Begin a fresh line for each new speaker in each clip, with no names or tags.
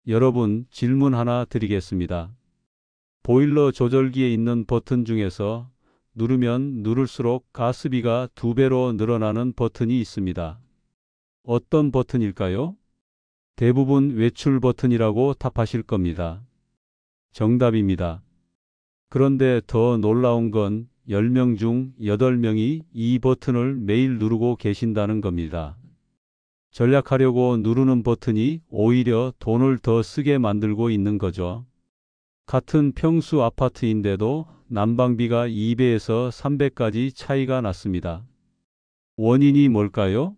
여러분, 질문 하나 드리겠습니다. 보일러 조절기에 있는 버튼 중에서 누르면 누를수록 가스비가 2배로 늘어나는 버튼이 있습니다. 어떤 버튼일까요? 대부분 외출 버튼이라고 답하실 겁니다. 정답입니다. 그런데 더 놀라운 건 10명 중 8명이 이 버튼을 매일 누르고 계신다는 겁니다. 절약하려고 누르는 버튼이 오히려 돈을 더 쓰게 만들고 있는 거죠. 같은 평수 아파트인데도 난방비가 2배에서 3배까지 차이가 났습니다. 원인이 뭘까요?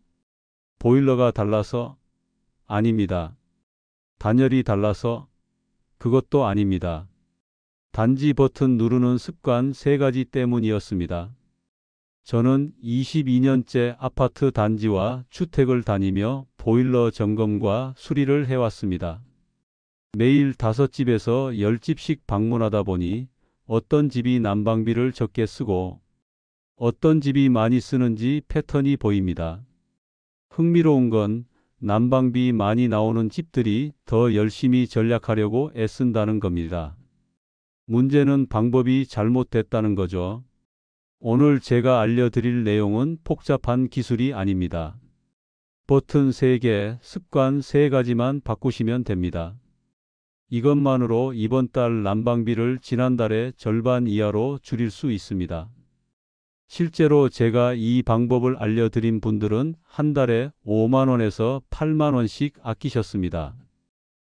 보일러가 달라서? 아닙니다. 단열이 달라서? 그것도 아닙니다. 단지 버튼 누르는 습관 3가지 때문이었습니다. 저는 22년째 아파트 단지와 주택을 다니며 보일러 점검과 수리를 해왔습니다. 매일 5집에서 10집씩 방문하다 보니 어떤 집이 난방비를 적게 쓰고 어떤 집이 많이 쓰는지 패턴이 보입니다. 흥미로운 건 난방비 많이 나오는 집들이 더 열심히 절약하려고 애쓴다는 겁니다. 문제는 방법이 잘못됐다는 거죠. 오늘 제가 알려드릴 내용은 복잡한 기술이 아닙니다. 버튼 3개, 습관 3가지만 바꾸시면 됩니다. 이것만으로 이번 달 난방비를 지난달의 절반 이하로 줄일 수 있습니다. 실제로 제가 이 방법을 알려드린 분들은 한 달에 5만 원에서 8만 원씩 아끼셨습니다.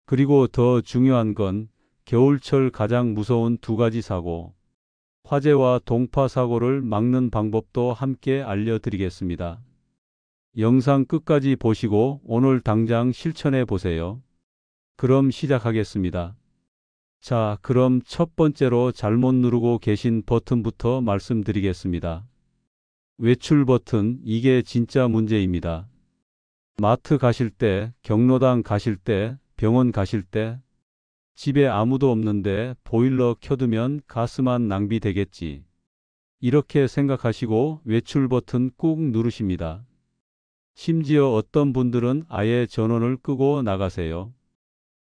그리고 더 중요한 건 겨울철 가장 무서운 2가지 사고, 화재와 동파 사고를 막는 방법도 함께 알려드리겠습니다. 영상 끝까지 보시고 오늘 당장 실천해 보세요. 그럼 시작하겠습니다. 자, 그럼 첫 번째로 잘못 누르고 계신 버튼부터 말씀드리겠습니다. 외출 버튼, 이게 진짜 문제입니다. 마트 가실 때, 경로당 가실 때, 병원 가실 때, 집에 아무도 없는데 보일러 켜두면 가스만 낭비되겠지. 이렇게 생각하시고 외출 버튼 꾹 누르십니다. 심지어 어떤 분들은 아예 전원을 끄고 나가세요.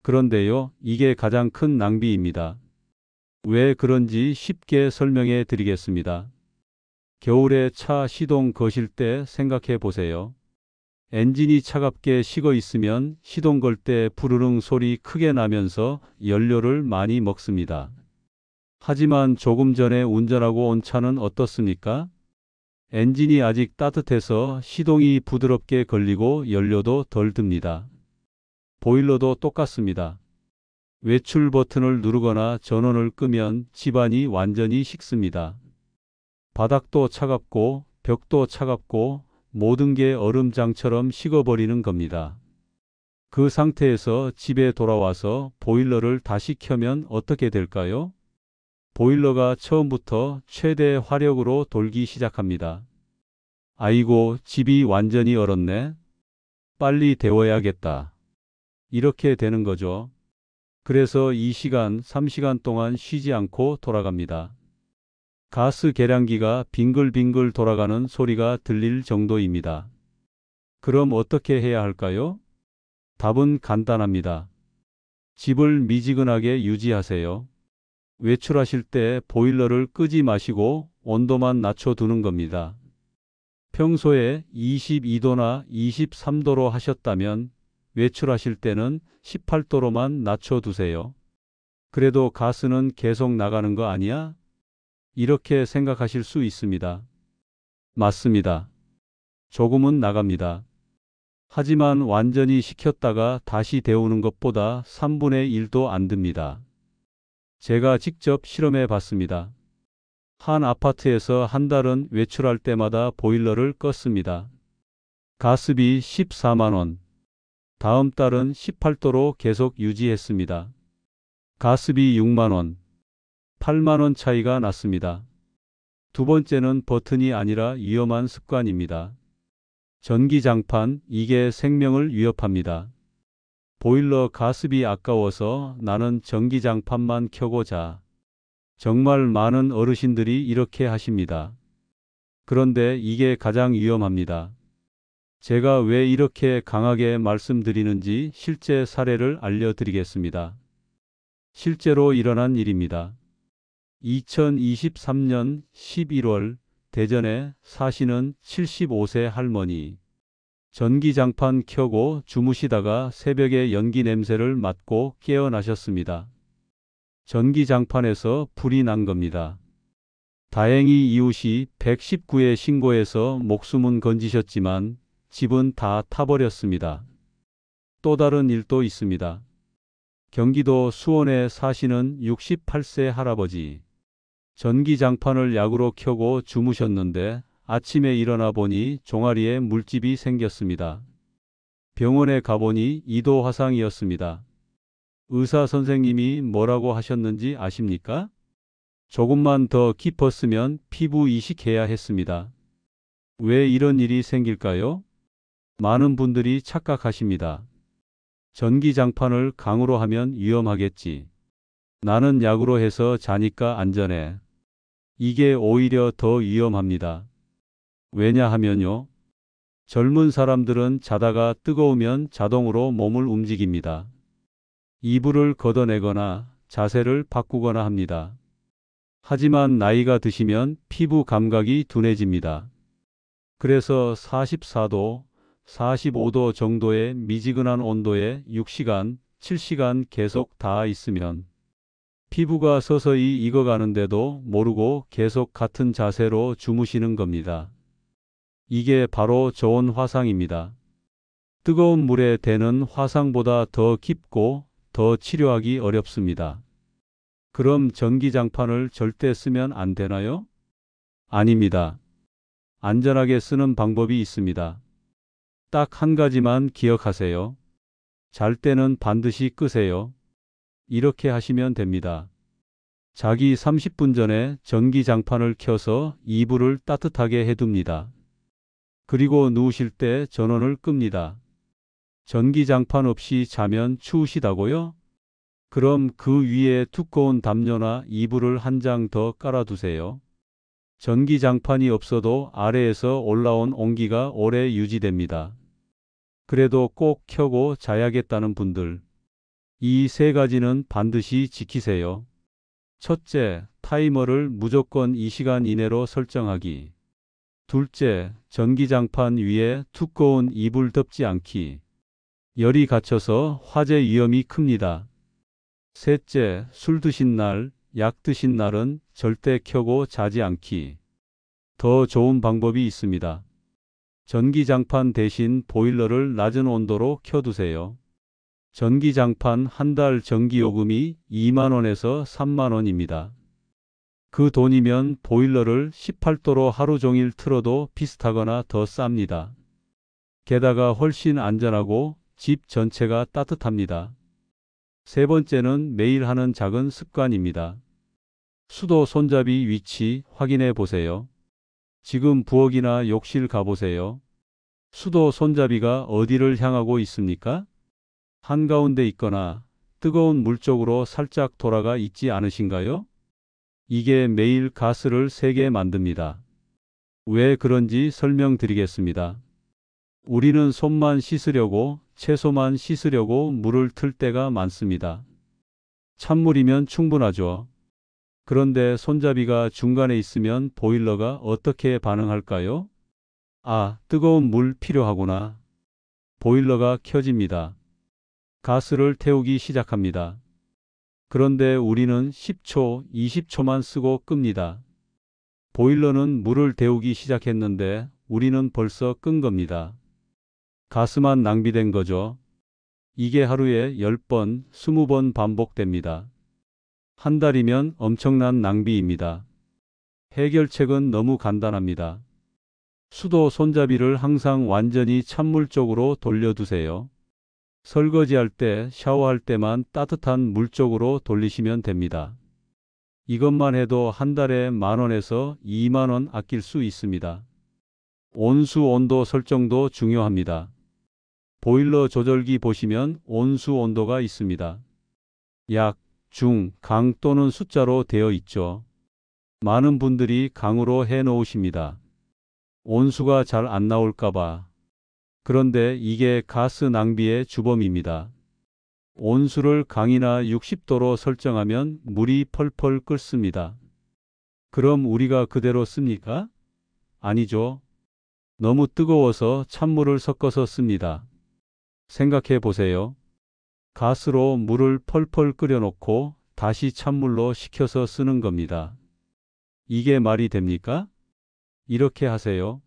그런데요, 이게 가장 큰 낭비입니다. 왜 그런지 쉽게 설명해 드리겠습니다. 겨울에 차 시동 거실 때 생각해 보세요. 엔진이 차갑게 식어 있으면 시동 걸 때 부르릉 소리 크게 나면서 연료를 많이 먹습니다. 하지만 조금 전에 운전하고 온 차는 어떻습니까? 엔진이 아직 따뜻해서 시동이 부드럽게 걸리고 연료도 덜 듭니다. 보일러도 똑같습니다. 외출 버튼을 누르거나 전원을 끄면 집안이 완전히 식습니다. 바닥도 차갑고 벽도 차갑고 모든 게 얼음장처럼 식어버리는 겁니다. 그 상태에서 집에 돌아와서 보일러를 다시 켜면 어떻게 될까요? 보일러가 처음부터 최대 화력으로 돌기 시작합니다. 아이고, 집이 완전히 얼었네. 빨리 데워야겠다. 이렇게 되는 거죠. 그래서 2시간, 3시간 동안 쉬지 않고 돌아갑니다. 가스 계량기가 빙글빙글 돌아가는 소리가 들릴 정도입니다. 그럼 어떻게 해야 할까요? 답은 간단합니다. 집을 미지근하게 유지하세요. 외출하실 때 보일러를 끄지 마시고 온도만 낮춰두는 겁니다. 평소에 22도나 23도로 하셨다면 외출하실 때는 18도로만 낮춰두세요. 그래도 가스는 계속 나가는 거 아니야? 이렇게 생각하실 수 있습니다. 맞습니다. 조금은 나갑니다. 하지만 완전히 식혔다가 다시 데우는 것보다 3분의 1도 안 듭니다. 제가 직접 실험해 봤습니다. 한 아파트에서 한 달은 외출할 때마다 보일러를 껐습니다. 가스비 14만 원. 다음 달은 18도로 계속 유지했습니다. 가스비 6만 원. 8만 원 차이가 났습니다. 두 번째는 버튼이 아니라 위험한 습관입니다. 전기장판, 이게 생명을 위협합니다. 보일러 가스비 아까워서 나는 전기장판만 켜고 자. 정말 많은 어르신들이 이렇게 하십니다. 그런데 이게 가장 위험합니다. 제가 왜 이렇게 강하게 말씀드리는지 실제 사례를 알려드리겠습니다. 실제로 일어난 일입니다. 2023년 11월 대전에 사시는 75세 할머니. 전기장판 켜고 주무시다가 새벽에 연기 냄새를 맡고 깨어나셨습니다. 전기장판에서 불이 난 겁니다. 다행히 이웃이 119에 신고해서 목숨은 건지셨지만 집은 다 타버렸습니다. 또 다른 일도 있습니다. 경기도 수원에 사시는 68세 할아버지. 전기장판을 약으로 켜고 주무셨는데 아침에 일어나 보니 종아리에 물집이 생겼습니다. 병원에 가보니 2도 화상이었습니다. 의사 선생님이 뭐라고 하셨는지 아십니까? 조금만 더 깊었으면 피부 이식해야 했습니다. 왜 이런 일이 생길까요? 많은 분들이 착각하십니다. 전기장판을 강으로 하면 위험하겠지. 나는 약으로 해서 자니까 안전해. 이게 오히려 더 위험합니다. 왜냐하면요. 젊은 사람들은 자다가 뜨거우면 자동으로 몸을 움직입니다. 이불을 걷어내거나 자세를 바꾸거나 합니다. 하지만 나이가 드시면 피부 감각이 둔해집니다. 그래서 44도, 45도 정도의 미지근한 온도에 6시간, 7시간 계속 닿아 있으면 피부가 서서히 익어가는데도 모르고 계속 같은 자세로 주무시는 겁니다. 이게 바로 저온 화상입니다. 뜨거운 물에 대는 화상보다 더 깊고 더 치료하기 어렵습니다. 그럼 전기장판을 절대 쓰면 안 되나요? 아닙니다. 안전하게 쓰는 방법이 있습니다. 딱 한 가지만 기억하세요. 잘 때는 반드시 끄세요. 이렇게 하시면 됩니다. 자기 30분 전에 전기장판을 켜서 이불을 따뜻하게 해둡니다. 그리고 누우실 때 전원을 끕니다. 전기장판 없이 자면 추우시다고요? 그럼 그 위에 두꺼운 담요나 이불을 한 장 더 깔아두세요. 전기장판이 없어도 아래에서 올라온 온기가 오래 유지됩니다. 그래도 꼭 켜고 자야겠다는 분들. 이 세 가지는 반드시 지키세요. 첫째, 타이머를 무조건 2시간 이내로 설정하기. 둘째, 전기장판 위에 두꺼운 이불 덮지 않기. 열이 갇혀서 화재 위험이 큽니다. 셋째, 술 드신 날, 약 드신 날은 절대 켜고 자지 않기. 더 좋은 방법이 있습니다. 전기장판 대신 보일러를 낮은 온도로 켜두세요. 전기장판 한 달 전기요금이 2만 원에서 3만 원입니다. 그 돈이면 보일러를 18도로 하루 종일 틀어도 비슷하거나 더 쌉니다. 게다가 훨씬 안전하고 집 전체가 따뜻합니다. 세 번째는 매일 하는 작은 습관입니다. 수도 손잡이 위치 확인해 보세요. 지금 부엌이나 욕실 가보세요. 수도 손잡이가 어디를 향하고 있습니까? 한가운데 있거나 뜨거운 물 쪽으로 살짝 돌아가 있지 않으신가요? 이게 매일 가스를 새게 만듭니다. 왜 그런지 설명드리겠습니다. 우리는 손만 씻으려고, 채소만 씻으려고 물을 틀 때가 많습니다. 찬물이면 충분하죠. 그런데 손잡이가 중간에 있으면 보일러가 어떻게 반응할까요? 아, 뜨거운 물 필요하구나. 보일러가 켜집니다. 가스를 태우기 시작합니다. 그런데 우리는 10초, 20초만 쓰고 끕니다. 보일러는 물을 데우기 시작했는데 우리는 벌써 끈 겁니다. 가스만 낭비된 거죠. 이게 하루에 10번, 20번 반복됩니다. 한 달이면 엄청난 낭비입니다. 해결책은 너무 간단합니다. 수도 손잡이를 항상 완전히 찬물 쪽으로 돌려두세요. 설거지할 때, 샤워할 때만 따뜻한 물 쪽으로 돌리시면 됩니다. 이것만 해도 한 달에 10,000원에서 20,000원 아낄 수 있습니다. 온수 온도 설정도 중요합니다. 보일러 조절기 보시면 온수 온도가 있습니다. 약, 중, 강 또는 숫자로 되어 있죠. 많은 분들이 강으로 해 놓으십니다. 온수가 잘 안 나올까봐. 그런데 이게 가스 낭비의 주범입니다. 온수를 강이나 60도로 설정하면 물이 펄펄 끓습니다. 그럼 우리가 그대로 씁니까? 아니죠. 너무 뜨거워서 찬물을 섞어서 씁니다. 생각해 보세요. 가스로 물을 펄펄 끓여놓고 다시 찬물로 식혀서 쓰는 겁니다. 이게 말이 됩니까? 이렇게 하세요.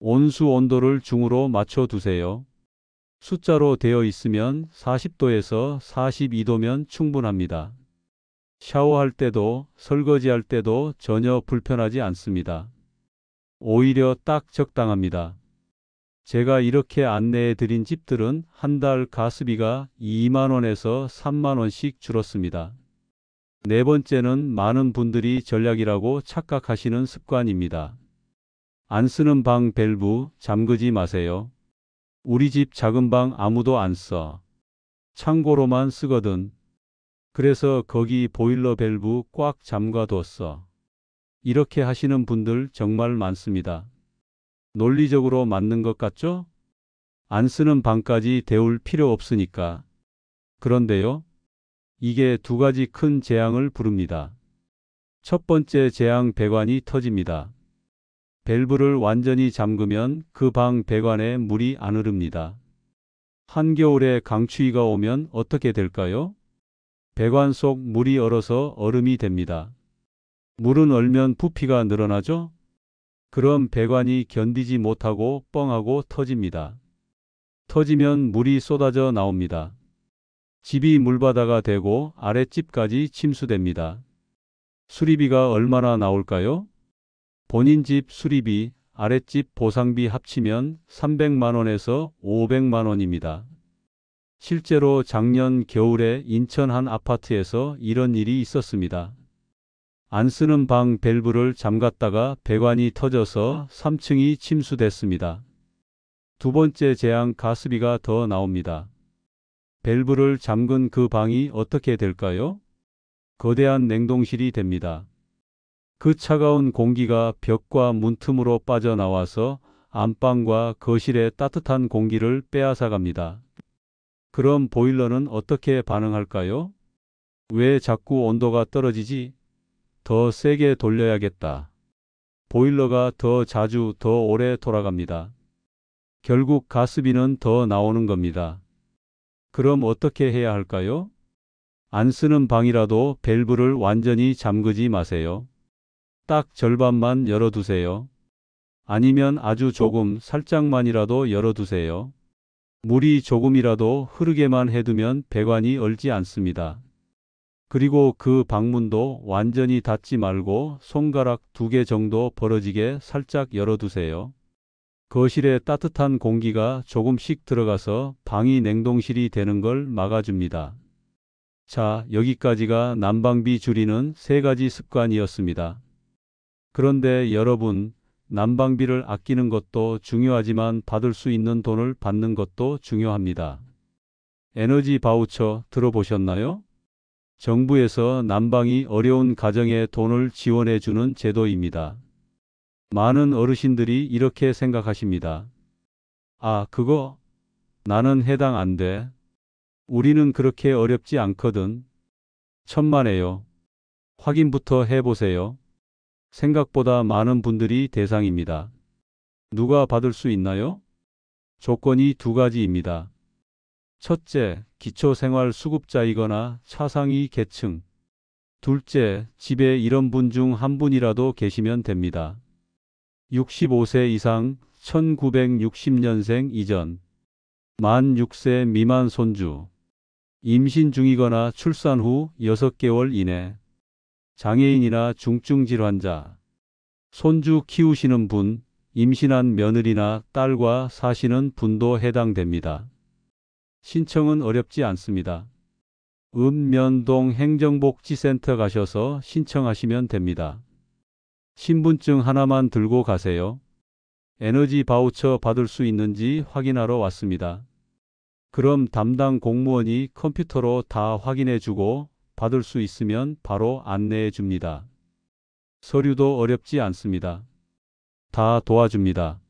온수 온도를 중으로 맞춰 두세요. 숫자로 되어 있으면 40도에서 42도면 충분합니다. 샤워할 때도 설거지할 때도 전혀 불편하지 않습니다. 오히려 딱 적당합니다. 제가 이렇게 안내해 드린 집들은 한 달 가스비가 2만 원에서 3만 원씩 줄었습니다. 네 번째는 많은 분들이 전략이라고 착각하시는 습관입니다. 안 쓰는 방 밸브 잠그지 마세요. 우리 집 작은 방 아무도 안 써. 창고로만 쓰거든. 그래서 거기 보일러 밸브 꽉 잠가뒀어. 이렇게 하시는 분들 정말 많습니다. 논리적으로 맞는 것 같죠? 안 쓰는 방까지 데울 필요 없으니까. 그런데요, 이게 두 가지 큰 재앙을 부릅니다. 첫 번째 재앙, 배관이 터집니다. 밸브를 완전히 잠그면 그 방 배관에 물이 안 흐릅니다. 한겨울에 강추위가 오면 어떻게 될까요? 배관 속 물이 얼어서 얼음이 됩니다. 물은 얼면 부피가 늘어나죠? 그럼 배관이 견디지 못하고 뻥하고 터집니다. 터지면 물이 쏟아져 나옵니다. 집이 물바다가 되고 아랫집까지 침수됩니다. 수리비가 얼마나 나올까요? 본인 집 수리비, 아랫집 보상비 합치면 300만 원에서 500만 원입니다. 실제로 작년 겨울에 인천 한 아파트에서 이런 일이 있었습니다. 안 쓰는 방 밸브를 잠갔다가 배관이 터져서 3층이 침수됐습니다. 두 번째 재앙, 가스비가 더 나옵니다. 밸브를 잠근 그 방이 어떻게 될까요? 거대한 냉동실이 됩니다. 그 차가운 공기가 벽과 문틈으로 빠져나와서 안방과 거실의 따뜻한 공기를 빼앗아갑니다. 그럼 보일러는 어떻게 반응할까요? 왜 자꾸 온도가 떨어지지? 더 세게 돌려야겠다. 보일러가 더 자주, 더 오래 돌아갑니다. 결국 가스비는 더 나오는 겁니다. 그럼 어떻게 해야 할까요? 안 쓰는 방이라도 밸브를 완전히 잠그지 마세요. 딱 절반만 열어두세요. 아니면 아주 조금, 살짝만이라도 열어두세요. 물이 조금이라도 흐르게만 해두면 배관이 얼지 않습니다. 그리고 그 방문도 완전히 닫지 말고 손가락 2개 정도 벌어지게 살짝 열어두세요. 거실에 따뜻한 공기가 조금씩 들어가서 방이 냉동실이 되는 걸 막아줍니다. 자, 여기까지가 난방비 줄이는 3가지 습관이었습니다. 그런데 여러분, 난방비를 아끼는 것도 중요하지만 받을 수 있는 돈을 받는 것도 중요합니다. 에너지 바우처 들어보셨나요? 정부에서 난방이 어려운 가정에 돈을 지원해 주는 제도입니다. 많은 어르신들이 이렇게 생각하십니다. 아, 그거? 나는 해당 안 돼. 우리는 그렇게 어렵지 않거든. 천만에요. 확인부터 해보세요. 생각보다 많은 분들이 대상입니다. 누가 받을 수 있나요? 조건이 2가지입니다. 첫째, 기초생활수급자이거나 차상위 계층. 둘째, 집에 이런 분 중 한 분이라도 계시면 됩니다. 65세 이상, 1960년생 이전, 만 6세 미만 손주, 임신 중이거나 출산 후 6개월 이내, 장애인이나 중증 질환자, 손주 키우시는 분, 임신한 며느리나 딸과 사시는 분도 해당됩니다. 신청은 어렵지 않습니다. 읍면동 행정복지센터 가셔서 신청하시면 됩니다. 신분증 하나만 들고 가세요. 에너지 바우처 받을 수 있는지 확인하러 왔습니다. 그럼 담당 공무원이 컴퓨터로 다 확인해 주고 받을 수 있으면 바로 안내해 줍니다. 서류도 어렵지 않습니다. 다 도와줍니다.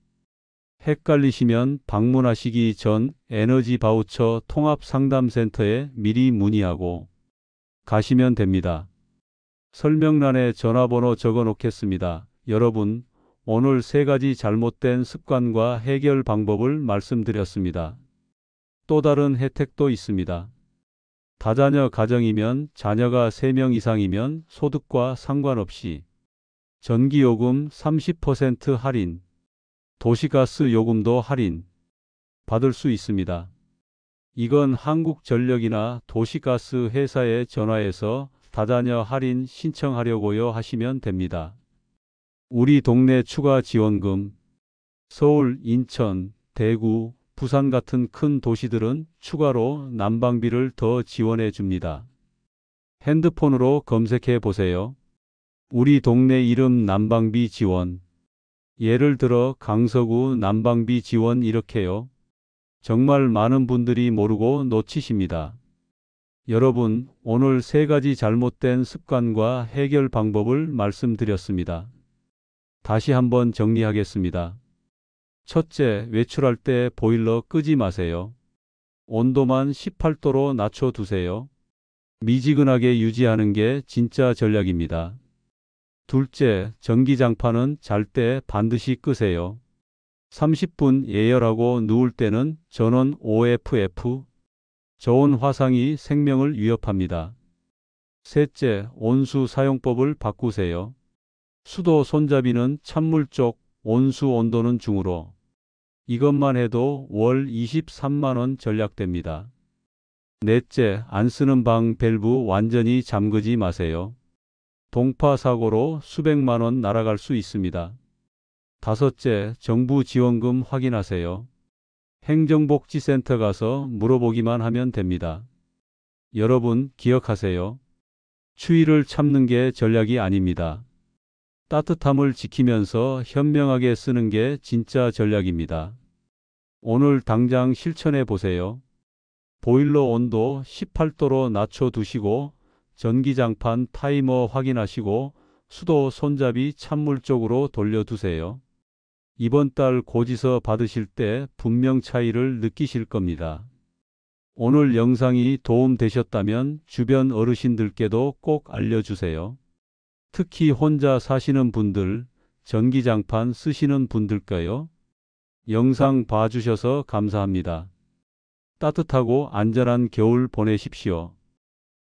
헷갈리시면 방문하시기 전 에너지 바우처 통합 상담센터에 미리 문의하고 가시면 됩니다. 설명란에 전화번호 적어 놓겠습니다. 여러분, 오늘 3가지 잘못된 습관과 해결 방법을 말씀드렸습니다. 또 다른 혜택도 있습니다. 다자녀 가정이면 자녀가 3명 이상이면 소득과 상관없이 전기요금 30% 할인, 도시가스 요금도 할인 받을 수 있습니다. 이건 한국전력이나 도시가스 회사에 전화해서 다자녀 할인 신청하려고요 하시면 됩니다. 우리 동네 추가 지원금, 서울, 인천, 대구, 부산 같은 큰 도시들은 추가로 난방비를 더 지원해 줍니다. 핸드폰으로 검색해 보세요. 우리 동네 이름 난방비 지원. 예를 들어 강서구 난방비 지원 이렇게요. 정말 많은 분들이 모르고 놓치십니다. 여러분, 오늘 3가지 잘못된 습관과 해결 방법을 말씀드렸습니다. 다시 한번 정리하겠습니다. 첫째, 외출할 때 보일러 끄지 마세요. 온도만 18도로 낮춰두세요. 미지근하게 유지하는 게 진짜 전략입니다. 둘째, 전기장판은 잘 때 반드시 끄세요. 30분 예열하고 누울 때는 전원 OFF, 저온 화상이 생명을 위협합니다. 셋째, 온수 사용법을 바꾸세요. 수도 손잡이는 찬물 쪽, 온수 온도는 중으로. 이것만 해도 월 23만 원 절약됩니다. 넷째, 안 쓰는 방 밸브 완전히 잠그지 마세요. 동파 사고로 수백만 원 날아갈 수 있습니다. 다섯째, 정부 지원금 확인하세요. 행정복지센터 가서 물어보기만 하면 됩니다. 여러분, 기억하세요. 추위를 참는 게 전략이 아닙니다. 따뜻함을 지키면서 현명하게 쓰는 게 진짜 전략입니다. 오늘 당장 실천해 보세요. 보일러 온도 18도로 낮춰두시고 전기장판 타이머 확인하시고 수도 손잡이 찬물 쪽으로 돌려두세요. 이번 달 고지서 받으실 때 분명 차이를 느끼실 겁니다. 오늘 영상이 도움되셨다면 주변 어르신들께도 꼭 알려주세요. 특히 혼자 사시는 분들, 전기장판 쓰시는 분들까요? 영상 봐주셔서 감사합니다. 따뜻하고 안전한 겨울 보내십시오.